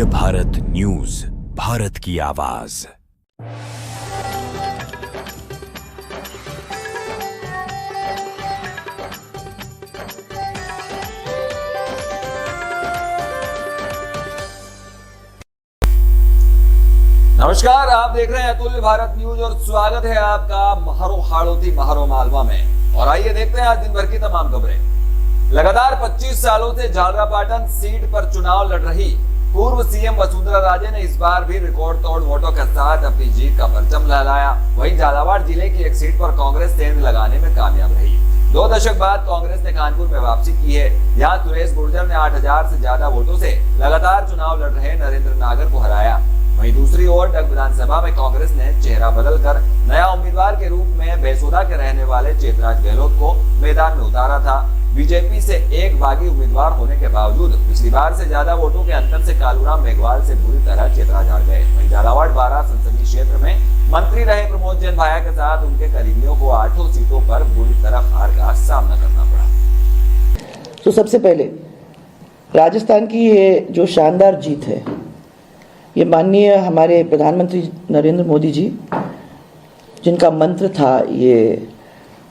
अतुल्य भारत न्यूज, भारत की आवाज। नमस्कार, आप देख रहे हैं अतुल्य भारत न्यूज और स्वागत है आपका महारो हाड़ोती महारो मालवा में। और आइए देखते हैं आज दिन भर की तमाम खबरें। लगातार 25 सालों से झालरापाटन सीट पर चुनाव लड़ रही पूर्व सीएम वसुंधरा राजे ने इस बार भी रिकॉर्ड तोड़ वोटों के साथ अपनी जीत का परचम लहराया। वहीं झालावाड़ जिले की एक सीट पर कांग्रेस सेंध लगाने में कामयाब रही। 2 दशक बाद कांग्रेस ने कानपुर में वापसी की है। यहाँ सुरेश गुर्जर ने 8000 से ज्यादा वोटों से लगातार चुनाव लड़ रहे नरेंद्र नागर को हराया। वहीं दूसरी ओर डग विधानसभा में कांग्रेस ने चेहरा बदलकर नया उम्मीदवार के रूप में बेसोदा के रहने वाले चेतराज गहलोत को मैदान में उतारा था। बीजेपी से एक बागी उम्मीदवार होने के बावजूद पिछली बार से ज्यादा वोटों के अंतर से कालूराम मेघवाल से बुरी तरह चेतराज हार गए। वहीं झालावाड़ 12 संसदीय क्षेत्र में मंत्री रहे प्रमोद जैन भाया के साथ उनके करीबियों को 8 सीटों पर बुरी तरह हार का सामना करना पड़ा। तो सबसे पहले राजस्थान की ये जो शानदार जीत है, ये माननीय हमारे प्रधानमंत्री नरेंद्र मोदी जी, जिनका मंत्र था ये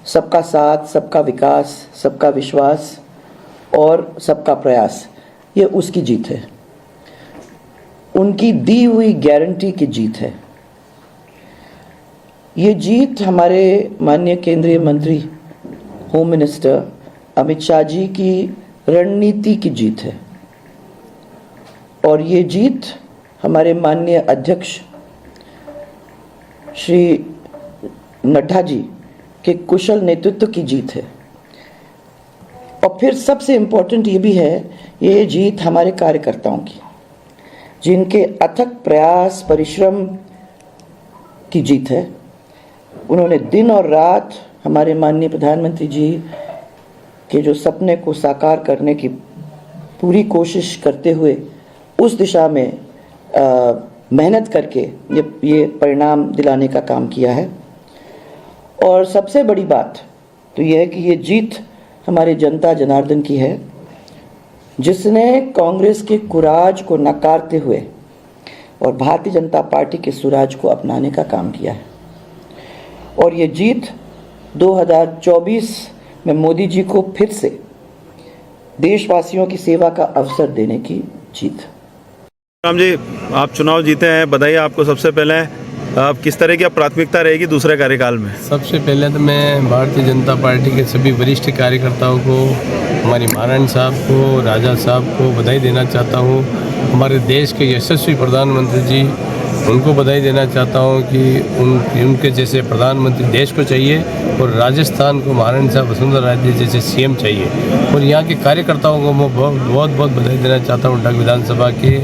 सबका साथ, सबका विकास, सबका विश्वास और सबका प्रयास, ये उसकी जीत है। उनकी दी हुई गारंटी की जीत है। ये जीत हमारे माननीय केंद्रीय मंत्री होम मिनिस्टर अमित शाह जी की रणनीति की जीत है। और ये जीत हमारे माननीय अध्यक्ष श्री नड्डा जी के कुशल नेतृत्व की जीत है। और फिर सबसे इम्पोर्टेंट ये भी है, ये जीत हमारे कार्यकर्ताओं की, जिनके अथक प्रयास परिश्रम की जीत है। उन्होंने दिन और रात हमारे माननीय प्रधानमंत्री जी के जो सपने को साकार करने की पूरी कोशिश करते हुए उस दिशा में मेहनत करके ये परिणाम दिलाने का काम किया है। और सबसे बड़ी बात तो यह है कि ये जीत हमारे जनता जनार्दन की है, जिसने कांग्रेस के कुराज को नकारते हुए और भारतीय जनता पार्टी के सुराज को अपनाने का काम किया है। और ये जीत 2024 में मोदी जी को फिर से देशवासियों की सेवा का अवसर देने की जीत। राम जी, आप चुनाव जीते हैं, बधाई आपको। सबसे पहले आप किस तरह की प्राथमिकता रहेगी दूसरे कार्यकाल में? सबसे पहले तो मैं भारतीय जनता पार्टी के सभी वरिष्ठ कार्यकर्ताओं को, हमारी महारानी साहब को, राजा साहब को बधाई देना चाहता हूँ। हमारे देश के यशस्वी प्रधानमंत्री जी, उनको बधाई देना चाहता हूँ कि उनके जैसे प्रधानमंत्री देश को चाहिए और राजस्थान को महारानी साहब वसुंधरा राजे जैसे सीएम चाहिए। और यहाँ के कार्यकर्ताओं को मैं बहुत बहुत बधाई देना चाहता हूँ। डग विधानसभा के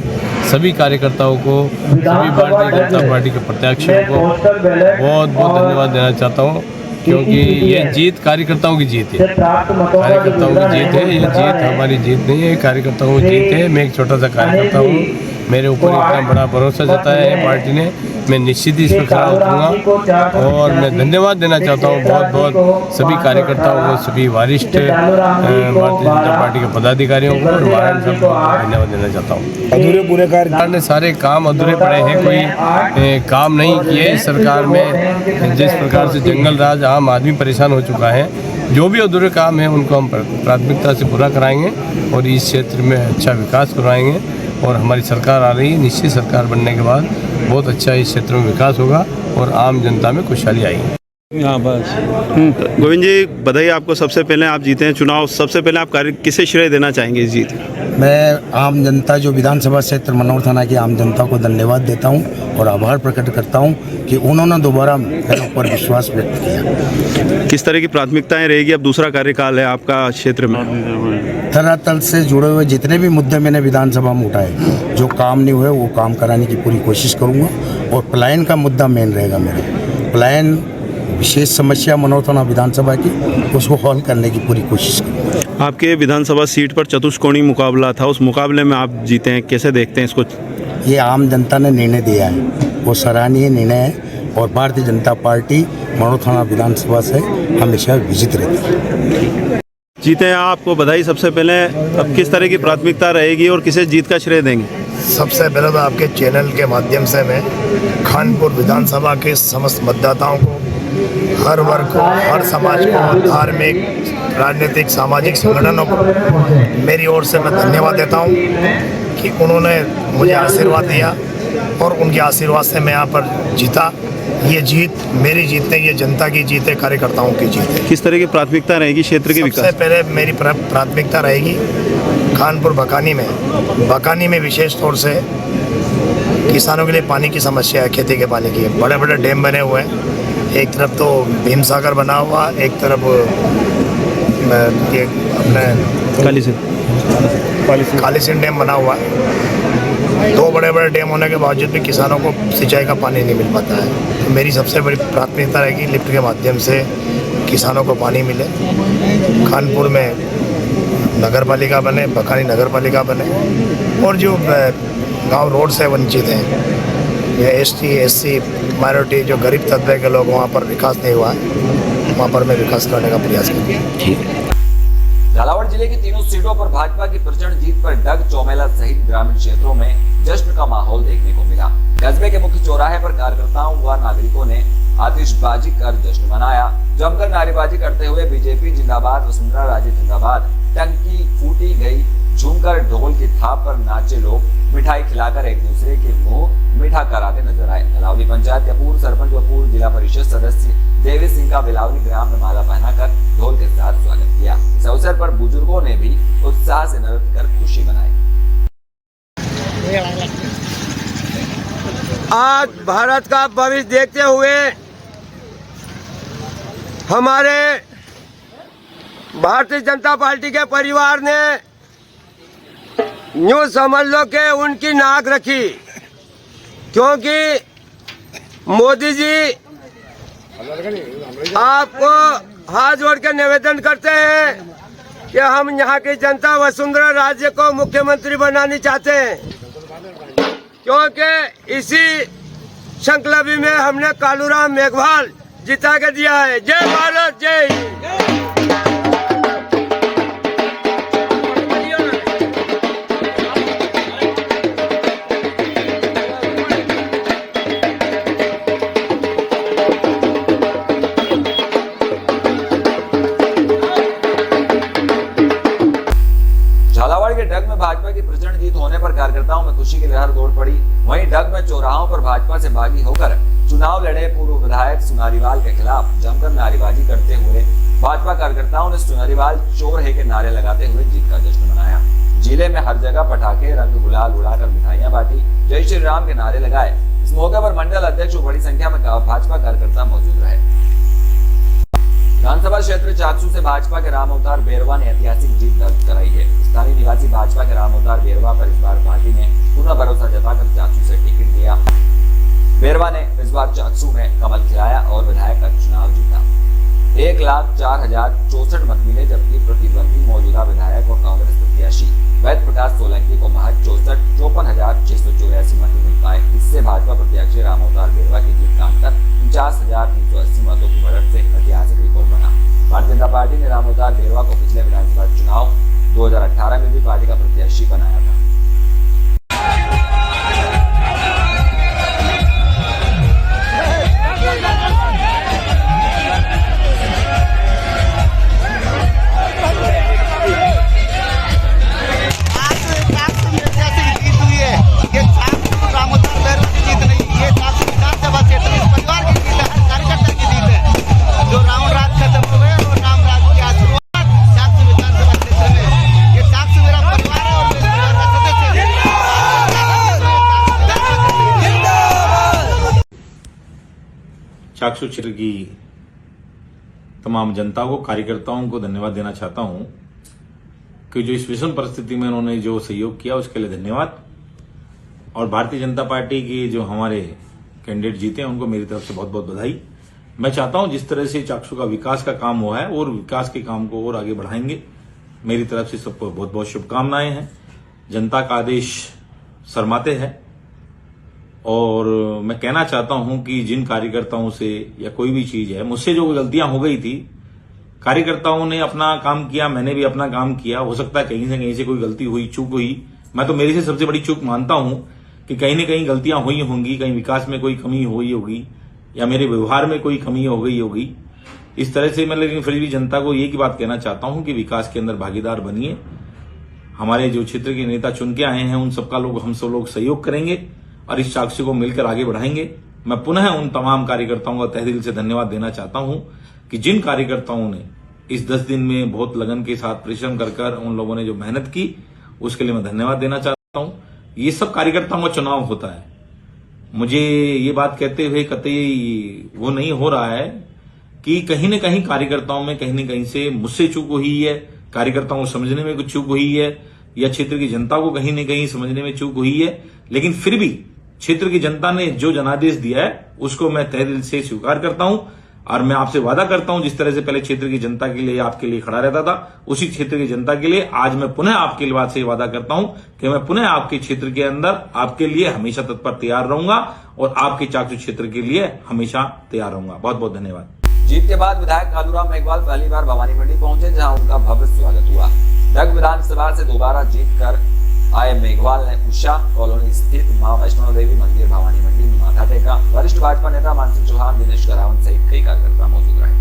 सभी कार्यकर्ताओं को, सभी भारतीय जनता पार्टी के प्रत्याशियों को बहुत बहुत धन्यवाद देना चाहता हूँ, क्योंकि ये जीत कार्यकर्ताओं की जीत है। कार्यकर्ताओं की जीत है, ये जीत हमारी जीत नहीं है, कार्यकर्ताओं की जीत है। मैं एक छोटा सा कार्यकर्ता हूँ, मेरे ऊपर इतना बड़ा भरोसा जताया है पार्टी ने, मैं निश्चित ही इसमें खरा उतरूँगा। और मैं धन्यवाद देना चाहता हूँ बहुत बहुत सभी कार्यकर्ताओं को, सभी वरिष्ठ भारतीय जनता पार्टी के पदाधिकारियों को और महारानी साहब को धन्यवाद देना चाहता हूँ। अधूरे पूरे सरकार ने सारे काम अधूरे पड़े हैं, कोई काम नहीं किए इस सरकार में। जिस प्रकार से जंगल राज आम आदमी परेशान हो चुका है, जो भी अधूरे काम है उनको हम प्राथमिकता से पूरा कराएंगे और इस क्षेत्र में अच्छा विकास करवाएंगे। और हमारी सरकार आ रही है, निश्चित सरकार बनने के बाद बहुत अच्छा इस क्षेत्र में विकास होगा और आम जनता में खुशहाली आएगी। हाँ बस। गोविंद जी, बधाई आपको। सबसे पहले आप जीते हैं चुनाव, सबसे पहले आप किसे श्रेय देना चाहेंगे इस जीत? मैं आम जनता, जो विधानसभा क्षेत्र मनोहर थाना की आम जनता को धन्यवाद देता हूं और आभार प्रकट करता हूं कि उन्होंने दोबारा मेरे ऊपर विश्वास व्यक्त किया। किस तरह की प्राथमिकताएं रहेगी? अब दूसरा कार्यकाल है आपका क्षेत्र में। धरातल से जुड़े हुए जितने भी मुद्दे मैंने विधानसभा में उठाए, जो काम नहीं हुए वो काम कराने की पूरी कोशिश करूँगा। और पलायन का मुद्दा मेन रहेगा मेरा। पलायन विशेष समस्या मनोहर थाना विधानसभा की, उसको हल करने की पूरी कोशिश करूँगा। आपके विधानसभा सीट पर चतुष्कोणीय मुकाबला था, उस मुकाबले में आप जीते हैं, कैसे देखते हैं इसको? ये आम जनता ने निर्णय दिया है, वो सराहनीय निर्णय है और भारतीय जनता पार्टी मनोहर थाना विधानसभा से हमेशा विजित रहती है। जीते हैं, आपको बधाई। सबसे पहले अब किस तरह की प्राथमिकता रहेगी और किसे जीत का श्रेय देंगे? सबसे पहले तो आपके चैनल के माध्यम से मैं खानपुर विधानसभा के समस्त मतदाताओं को, हर वर्ग को, हर समाज को, धार्मिक, राजनीतिक, सामाजिक संगठनों को मेरी ओर से मैं धन्यवाद देता हूं कि उन्होंने मुझे आशीर्वाद दिया और उनके आशीर्वाद से मैं यहाँ पर जीता। ये जीत मेरी जीत नहीं, ये जनता की जीत है, कार्यकर्ताओं की जीत है। किस तरह की प्राथमिकता रहेगी क्षेत्र के विकास? सबसे पहले मेरी प्राथमिकता रहेगी खानपुर बकानी में विशेष तौर से किसानों के लिए पानी की समस्या है, खेती के पानी की। बड़े बड़े डैम बने हुए हैं, एक तरफ तो भीम सागर बना हुआ, एक तरफ ये अपने काली सिंध डैम बना हुआ है। दो बड़े बड़े डैम होने के बावजूद भी किसानों को सिंचाई का पानी नहीं मिल पाता है। तो मेरी सबसे बड़ी प्राथमिकता रहेगी लिफ्ट के माध्यम से किसानों को पानी मिले, खानपुर में नगर पालिका बने, बकानी नगर पालिका बने, और जो गांव रोड से वंचित हैं या ST SC माइनॉरिटी जो गरीब तबके के लोग, वहाँ पर विकास नहीं हुआ है, वहाँ पर मैं विकास करने का प्रयास करूँगा। झालावाड़ जिले की तीनों सीटों पर भाजपा की प्रचंड जीत पर डग, चौमेला सहित ग्रामीण क्षेत्रों में जश्न का माहौल देखने को मिला। कस्बे के मुख्य चौराहे पर कार्यकर्ताओं व नागरिकों ने आतिशबाजी कर जश्न मनाया। जमकर नारेबाजी करते हुए बीजेपी जिंदाबाद, वसुंधरा राजे जिंदाबाद, टंकी फूटी गई, झूमकर ढोल की थाप पर नाचे लोग, मिठाई खिलाकर एक दूसरे के मुंह मीठा कराते नजर आए। बिलावली पंचायत के पूर्व सरपंच व पूर्व जिला परिषद सदस्य देवी सिंह का बिलावली ग्राम में माला पहनाकर ढोल के साथ स्वागत किया। इस अवसर पर बुजुर्गों ने भी उत्साह से नृत्य कर खुशी मनाई। आज भारत का भविष्य देखते हुए हमारे भारतीय जनता पार्टी के परिवार ने यूं समझ लो कि उनकी नाक रखी, क्योंकि मोदी जी आपको हाथ जोड़ के निवेदन करते हैं कि हम यहाँ की जनता वसुंधरा राजे को मुख्यमंत्री बनानी चाहते हैं, क्योंकि इसी संकल्प में हमने कालूराम मेघवाल जिता के दिया है। जय भारत, जय हिंद। झालावाड़ के डग में भाजपा की प्रचंड जीत होने पर कार्यकर्ताओं में खुशी की लहर दौड़ पड़ी। वहीं डग में चौराहों पर भाजपा से बागी होकर चुनाव लड़े पूर्व विधायक सुनारीवाल के खिलाफ जमकर नारेबाजी करते हुए भाजपा कार्यकर्ताओं ने सुनारीवाल चोर है के नारे लगाते हुए जीत का जश्न मनाया। जिले में हर जगह पटाखे, रंग गुलाल उड़ाकर मिठाइयां बांटी, जय श्री राम के नारे लगाए। इस मौके पर मंडल अध्यक्ष बड़ी संख्या में भाजपा कार्यकर्ता मौजूद रहे। विधानसभा क्षेत्र चाकसू से भाजपा के राम अवतार बेरवा ने ऐतिहासिक जीत दर्ज कराई है। स्थानीय निवासी भाजपा के राम अवतार बेरवा पर इस बार पार्टी ने पूर्ण भरोसा जताकर चाकसू से टिकट दिया। बेरवा ने इस बार चाकसू में कमल खिलाया और विधायक का चुनाव जीता। 1,04,064 मत मिले, जबकि प्रतिद्वंदी मौजूदा विधायक और कांग्रेस प्रत्याशी वैद प्रकाश सोलंकी को महज 54,684 मत मिल पाए। इससे भाजपा प्रत्याशी राम अवतार बेरवा की जीत का अंतर 49,380 मतों की बढ़त से ऐतिहासिक रिकॉर्ड बना। भारतीय जनता पार्टी ने राम अवतार बेरवा को पिछले विधानसभा चुनाव 2018 में भी पार्टी का प्रत्याशी बनाया था। चाकसू क्षेत्र की तमाम जनता को, कार्यकर्ताओं को धन्यवाद देना चाहता हूं कि जो इस विषम परिस्थिति में उन्होंने जो सहयोग किया उसके लिए धन्यवाद। और भारतीय जनता पार्टी के जो हमारे कैंडिडेट जीते हैं उनको मेरी तरफ से बहुत बहुत बधाई। मैं चाहता हूं जिस तरह से चाकसू का विकास का काम हुआ है और विकास के काम को और आगे बढ़ाएंगे। मेरी तरफ से सबको बहुत बहुत शुभकामनाएं हैं। जनता का आदेश शर्माते हैं और मैं कहना चाहता हूं कि जिन कार्यकर्ताओं से या कोई भी चीज है, मुझसे जो गलतियां हो गई थी, कार्यकर्ताओं ने अपना काम किया, मैंने भी अपना काम किया। हो सकता है कहीं से कोई गलती हुई, चूक हुई, मैं तो मेरी से सबसे बड़ी चूक मानता हूं कि कहीं न कहीं गलतियां हुई होंगी, कहीं विकास में कोई कमी हुई होगी या मेरे व्यवहार में कोई कमी हो गई होगी। इस तरह से मैं लेकिन फिर भी जनता को एक ही बात कहना चाहता हूं कि विकास के अंदर भागीदार बनिए। हमारे जो क्षेत्र के नेता चुन के आए हैं उन सबका हम सब लोग सहयोग करेंगे और इस साक्ष्य को मिलकर आगे बढ़ाएंगे। मैं पुनः उन तमाम कार्यकर्ताओं का तहे दिल से धन्यवाद देना चाहता हूं कि जिन कार्यकर्ताओं ने इस 10 दिन में बहुत लगन के साथ परिश्रम कर उन लोगों ने जो मेहनत की उसके लिए मैं धन्यवाद देना चाहता हूं। ये सब कार्यकर्ताओं का चुनाव होता है। मुझे ये बात कहते हुए कतई वो नहीं हो रहा है कि कहीं न कहीं कार्यकर्ताओं में कहीं न कहीं से मुझसे चूक हुई है, कार्यकर्ताओं को समझने में कुछ चूक हुई है या क्षेत्र की जनता को कहीं न कहीं समझने में चूक हुई है, लेकिन फिर भी क्षेत्र की जनता ने जो जनादेश दिया है उसको मैं तहे दिल से स्वीकार करता हूं और मैं आपसे वादा करता हूं जिस तरह से पहले क्षेत्र की जनता के लिए आपके लिए खड़ा रहता था उसी क्षेत्र की जनता के लिए आज मैं पुनः आपके लिए से वादा करता हूं कि मैं पुनः आपके क्षेत्र के अंदर आपके लिए हमेशा तत्पर तैयार रहूंगा और आपके चाकू क्षेत्र के लिए हमेशा तैयार रहूंगा। बहुत बहुत धन्यवाद। जीत के बाद विधायक कालूराम मेघवाल पहली बार भवानी मंडी पहुंचे जहां उनका भव्य स्वागत हुआ। डग विधानसभा से दोबारा जीत कर आए मेघवाल ने उषा कॉलोनी स्थित मां वैष्णो देवी मंदिर भवानी मंडी में माथा टेका। वरिष्ठ भाजपा नेता मानसिंह चौहान, दिनेश करावत सहित कई कार्यकर्ता मौजूद रहे।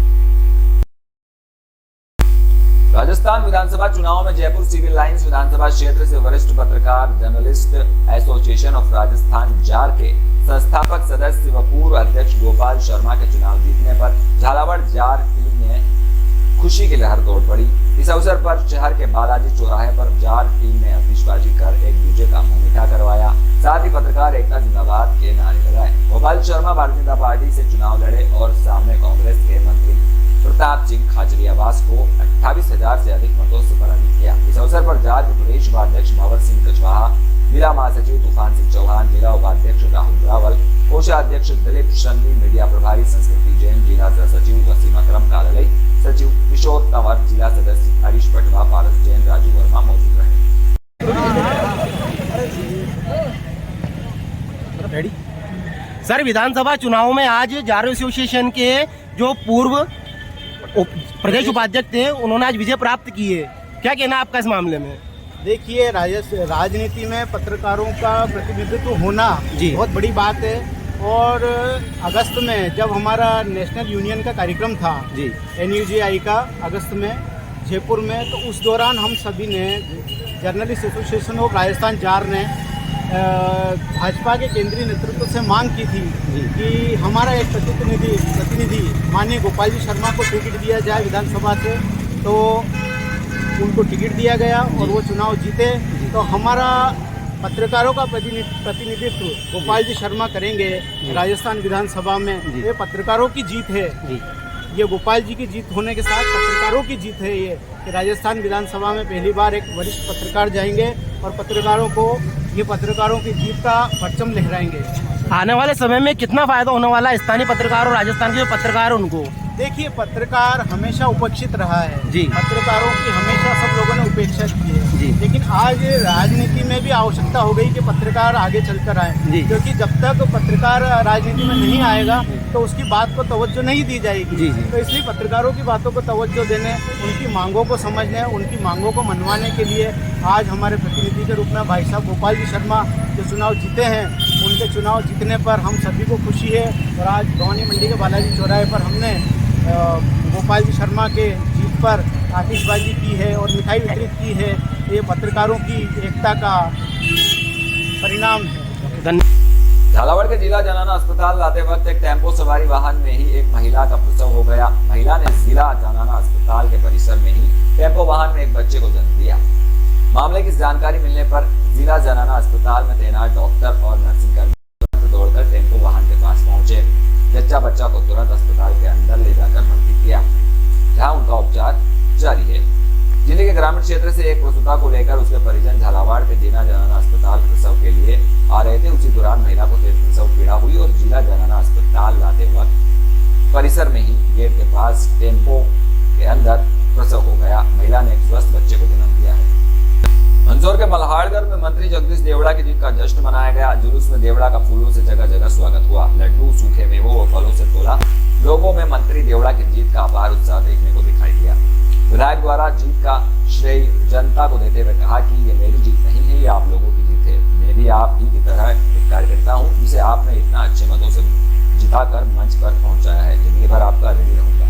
राजस्थान विधानसभा चुनाव में जयपुर सिविल लाइंस विधानसभा क्षेत्र से वरिष्ठ पत्रकार journalist association of Rajasthan jar के संस्थापक सदस्य व पूर्व अध्यक्ष गोपाल शर्मा के चुनाव जीतने पर झालावाड़ जार टीम में खुशी की लहर दौड़ पड़ी। इस अवसर पर शहर के बालाजी चौराहे पर जार टीम ने आतिशबाजी कर एक दूसरे का मुंह मीठा करवाया। साथ ही पत्रकार एकता जिंदाबाद के नारे लगाए। गोपाल शर्मा भारतीय जनता पार्टी से चुनाव लड़े और सामने कांग्रेस के मंत्री प्रताप सिंह खाचरियावास को 28,000 से अधिक मतों से पराजित किया। इस अवसर पर जार के प्रदेश उपाध्यक्ष भंवर सिंह कछवाहा, जिला महासचिव तूफान सिंह चौहान, जिला उपाध्यक्ष राहुल रावल, कोषाध्यक्ष दिलीप शंगी, मीडिया प्रभारी संस्कृति जैन, जिला सचिव वसीम अकरम कालई, सचिव किशोर तंवर, जिला सदस्य हरीश पटवा, पारस जैन, राजू वर्मा मौजूद रहे। सर, विधानसभा चुनाव में आज जार एसोसिएशन के जो पूर्व प्रदेश उपाध्यक्ष थे उन्होंने आज विजय प्राप्त की है, क्या कहना आपका इस मामले में? देखिए, राजनीति में पत्रकारों का प्रतिनिधित्व होना बहुत बड़ी बात है और अगस्त में जब हमारा नेशनल यूनियन का कार्यक्रम था NUJI का अगस्त में जयपुर में, तो उस दौरान हम सभी ने journalist association of Rajasthan jar ने भाजपा के केंद्रीय नेतृत्व से मांग की थी कि हमारा एक प्रतिनिधि माननीय गोपाल जी शर्मा को टिकट दिया जाए विधानसभा से। तो उनको टिकट दिया गया और वो चुनाव जीते। तो हमारा पत्रकारों का प्रतिनिधित्व गोपाल जी शर्मा करेंगे राजस्थान विधानसभा में। ये पत्रकारों की जीत है, ये गोपाल जी की जीत होने के साथ पत्रकारों की जीत है ये कि राजस्थान विधानसभा में पहली बार एक वरिष्ठ पत्रकार जाएंगे और पत्रकारों की जीत का परचम लहराएंगे। आने वाले समय में कितना फायदा होने वाला है स्थानीय पत्रकार और राजस्थान के जो पत्रकार हैं उनको? देखिए, पत्रकार हमेशा उपेक्षित रहा है पत्रकारों की हमेशा सब लोगों ने उपेक्षा की है लेकिन आज राजनीति में भी आवश्यकता हो गई कि पत्रकार आगे चलकर आए, क्योंकि जब तक पत्रकार राजनीति में नहीं आएगा तो उसकी बात को तवज्जो नहीं दी जाएगी। तो इसलिए पत्रकारों की बातों को तवज्जो देने, उनकी मांगों को समझने, उनकी मांगों को मनवाने के लिए आज हमारे प्रतिनिधि के रूप में भाई साहब गोपाल जी शर्मा जो चुनाव जीते हैं, उनके चुनाव जीतने पर हम सभी को खुशी है। और आज भवानी मंडी के बालाजी चौराहे पर हमने गोपाल जी शर्मा के जीत पर आतिशबाजी की है और मिठाई वितरित की है। ये पत्रकारों की एकता का परिणाम है। झालावाड़ के जिला जनाना अस्पताल लाते वक्त एक टेम्पो सवारी वाहन में ही एक महिला का प्रसव हो गया। महिला ने जिला जनाना अस्पताल के परिसर में ही टेम्पो वाहन में एक बच्चे को जन्म दिया। मामले की जानकारी मिलने पर जिला जनाना अस्पताल में तैनात डॉक्टर और नर्सिंग कर्मी दौड़कर टेम्पो वाहन के पास पहुंचे। जच्चा बच्चा को तुरंत अस्पताल के अंदर ले जाकर भर्ती किया, जहां उनका उपचार जारी है। जिले के ग्रामीण क्षेत्र से एक प्रसूता को लेकर उसके परिजन झालावाड़ के जिला जनाना अस्पताल प्रसव के लिए आ रहे थे। उसी दौरान महिला को तेज प्रसव पीड़ा हुई और जिला जनाना अस्पताल लाते वक्त परिसर में ही गेट के पास टेम्पो के अंदर प्रसव हो गया। महिला ने एक स्वस्थ बच्चे को जन्म दिया है। मंदसौर के मल्हारगढ़ में मंत्री जगदीश देवड़ा की जीत का जश्न मनाया गया। जुलूस में देवड़ा का फूलों से जगह जगह स्वागत हुआ। लड्डू, सूखे मेवों और फलों से तोला। लोगों में मंत्री देवड़ा की जीत का अपार उत्साह देखने को दिखाई दिया। विधायक द्वारा जीत का श्रेय जनता को देते हुए कहा कि ये मेरी जीत नहीं है, ये आप लोगों की जीत है। मैं भी आप ही की तरह एक कार्यकर्ता हूँ जिसे आपने इतना अच्छे मतों से जिताकर मंच पर पहुंचाया है। जिंदगी भर आपका ऋणी रहूंगा।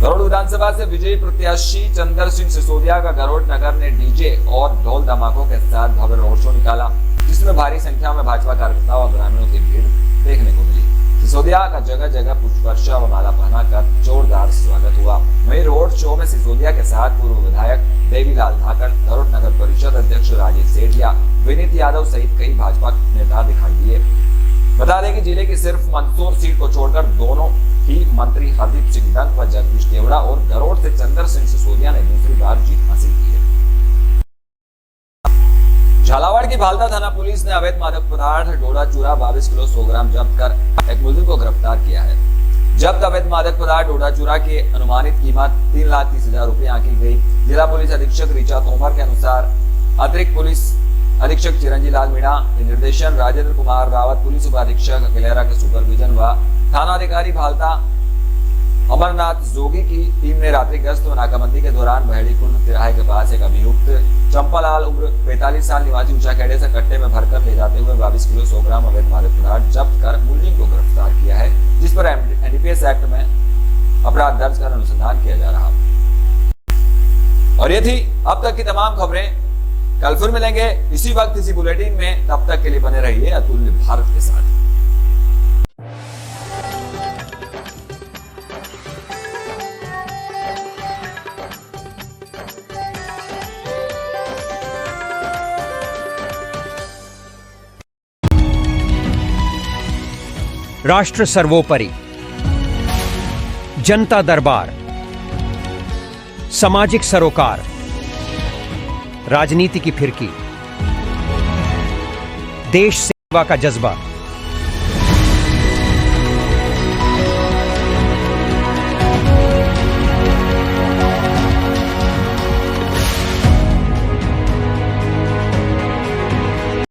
गरुड़ विधानसभा से विजयी प्रत्याशी चंदर सिंह सिसोदिया का गरुड़ नगर ने डीजे और ढोल धमाकों के साथ भव्य रोड शो निकाला, जिसमें भारी संख्या में भाजपा कार्यकर्ताओं और ग्रामीणों की भीड़ देखने को मिली। सिसोदिया का जगह जगह पुष्पवर्षा व माला पहनाकर जोरदार स्वागत हुआ। वहीं रोड शो में सिसोदिया के साथ पूर्व विधायक देवीलाल धाकड़, गरुड़ नगर परिषद अध्यक्ष राजेश सेठिया, विनीत यादव सहित कई भाजपा नेता दिखाई दिए। बता दें कि जिले की सिर्फ मंदसौर सीट को छोड़कर दोनों ही मंत्री हरदीप सिंह डंग व जगदीश देवड़ा और गरुड़ से चंदर सिंह सिसोदिया ने दूसरी बार जीत हासिल की है। झालावाड़ की भालता थाना पुलिस ने अवैध मादक पदार्थ डोडा चूरा 22 किलो 100 ग्राम जब्त कर एक मुलजिम को गिरफ्तार किया है। जब्त अवैध मादक पदार्थ डोडा चूरा की अनुमानित कीमत 3,30,000 रुपए आंकी गई। जिला पुलिस अधीक्षक ऋचा तोमर के अनुसार अतिरिक्त पुलिस अधीक्षक चिरंजी लाल मीणा के निर्देशन राजेंद्र कुमार रावत, पुलिस उपाधीक्षक अकेलेरा के सुपरविजन व थानाधिकारी भालता अमरनाथ जोगी की टीम ने रात्रि गश्त व नाकाबंदी के दौरान बहेड़ी कुंड तिराहे के पास एक अभियुक्त चंपालाल उम्र 45 साल निवासी ऊंचा खेड़े से कट्टे में भरकर ले जाते हुए 22 किलो 100 ग्राम अवैध मादक पदार्थ जब्त कर मुलजिम को गिरफ्तार किया है, जिस पर एनडीपीएस एक्ट में अपराध दर्ज कर अनुसंधान किया जा रहा। और ये थी अब तक की तमाम खबरें। कल फिर मिलेंगे इसी वक्त इसी बुलेटिन में। तब तक के लिए बने रहिए अतुल्य भारत के साथ। राष्ट्र सर्वोपरि, जनता दरबार, सामाजिक सरोकार, राजनीति की फिरकी, देश सेवा का जज्बा,